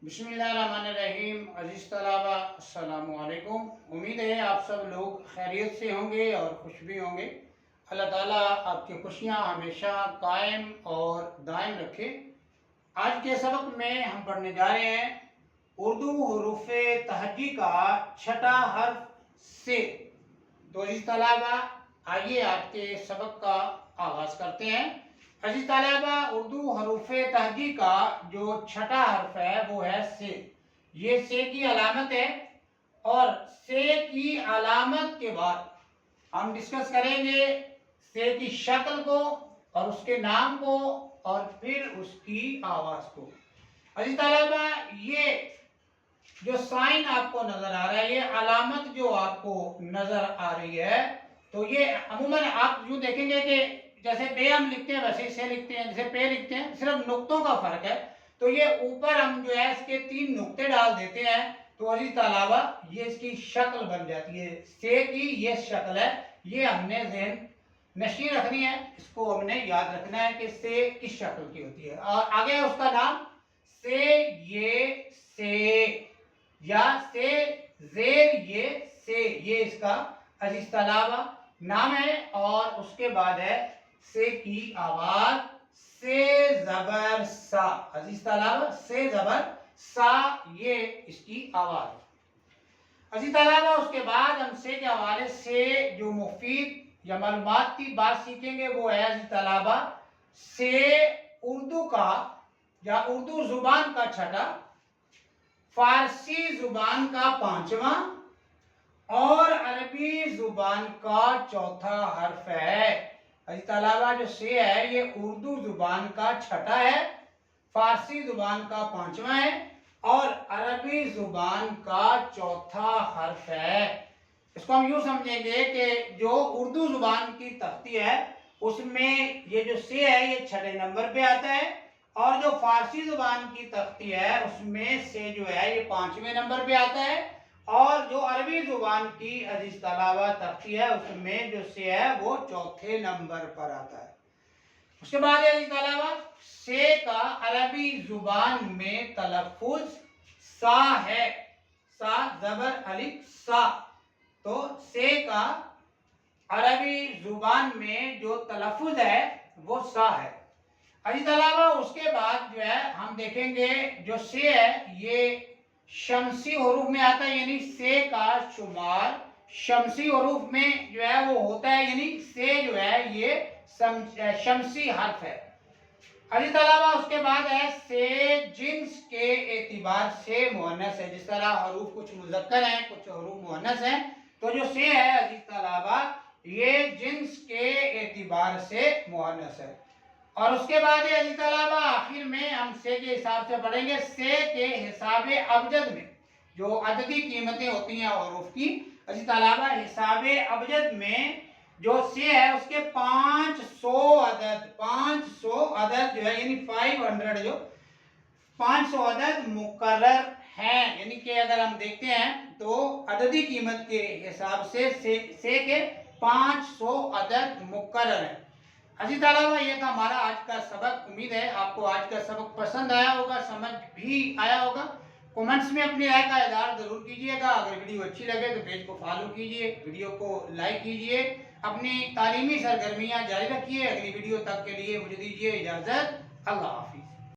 बिस्मिल्लाहिर्रहमानिर्रहीम। अजीज़ तलबा अस्सलामु अलैकुम। उम्मीद है आप सब लोग खैरियत से होंगे और खुश भी होंगे। अल्लाह ताला आपकी खुशियाँ हमेशा कायम और दायम रखे। आज के सबक में हम पढ़ने जा रहे हैं उर्दू हरूफ तहज्जी का छठा हर्फ से। तो अजीज़ तलबा आइए आज के सबक का आगाज़ करते हैं। अजीज़ तलबा उर्दू हरूफ तहज्जी का जो छठा हर्फ है वो है से। ये से की अलामत है और से की अलामत के बाद हम डिस्कस करेंगे से की शक्ल को और उसके नाम को और फिर उसकी आवाज़ को। अजीज़ तलबा ये जो साइन आपको नजर आ रहा है, ये अलामत जो आपको नजर आ रही है, तो ये अमूमन आप यूँ देखेंगे कि जैसे पे हम लिखते हैं वैसे से लिखते हैं, जैसे पे लिखते हैं, सिर्फ नुक्तों का फर्क है। तो ये ऊपर हम जो है इसके 3 नुक्ते डाल देते हैं तो अजीज़ तलबा ये इसकी शक्ल बन जाती है। से की ये शक्ल है, ये हमने ज़हन नशी रखनी है, इसको हमने याद रखना है कि से किस शक्ल की होती है। और आगे उसका नाम से या से जेर ये इसका अजीज़ तलबा नाम है। और उसके बाद है से की आवाज से जबर सा। अजीज़ तलबा से जबर सा ये इसकी आवाज। अजीज़ तलबा उसके बाद हम से के हवाले से जो मुफीद या मालूमात की बात सीखेंगे वो है अजीज़ तलबा से उर्दू का या उर्दू जुबान का छठा, फारसी जुबान का 5वां और अरबी जुबान का चौथा हर्फ है। अजीज़ तलबा जो से है ये उर्दू जुबान का छठा है, फारसी जुबान का 5वां है और अरबी जुबान का चौथा हर्फ है। इसको हम यूँ समझेंगे कि जो उर्दू जुबान की तख्ती है उसमें ये जो से है ये छठे नंबर पे आता है और जो फारसी जुबान की तख्ती है उसमें से जो है ये 5वें नंबर पे आता है और जो अरबी जुबान की अजीज़ तलबा तख्ती है उसमें जो से है वो चौथे नंबर पर आता है। उसके बाद अजीज़ तलबा से का अरबी जुबान में तलफ़ुज़ सा है, सा जबर अलिफ सा। तो से का अरबी जुबान में जो तलफ़ुज़ है वो सा है। अजीज़ तलबा उसके बाद जो है हम देखेंगे जो से है ये शमसी हरूफ में आता है, यानी से का शुमार शमसी हरूफ में जो है वो होता है, यानी से जो है ये शमसी हर्फ है। अजीज़ तलबा उसके बाद है से जिन्स के एतबार से मुअन्नस है। जिस तरह हरूफ कुछ मुज़क्कर हैं कुछ हरूफ मुअन्नस हैं, तो जो से है अजीज़ तलबा ये जिन्स के एतबार से मुअन्नस है। और उसके बाद अजीज़ तलबा आखिर में हम से के हिसाब से पढ़ेंगे से के हिसाब अबजद में जो अददी कीमतें होती हैं हरूफ की। अजीज़ तलबा हिसाब अबजद में जो से है उसके 500 अदद जो है यानी 500 जो 500 अदद मुकर्रर हैं। यानी कि अगर हम देखते हैं तो अददी कीमत के हिसाब से के 500 अदद मुकर्रर हैं। अजीज़ तलबा ये था हमारा आज का सबक। उम्मीद है आपको आज का सबक पसंद आया होगा, समझ भी आया होगा। कमेंट्स में अपनी राय का इज़हार ज़रूर कीजिएगा। अगर वीडियो अच्छी लगे तो पेज को फॉलो कीजिए, वीडियो को लाइक कीजिए, अपनी तालीमी सरगर्मियाँ जारी रखिए। अगली वीडियो तक के लिए मुझे दीजिए इजाज़त। अल्लाह।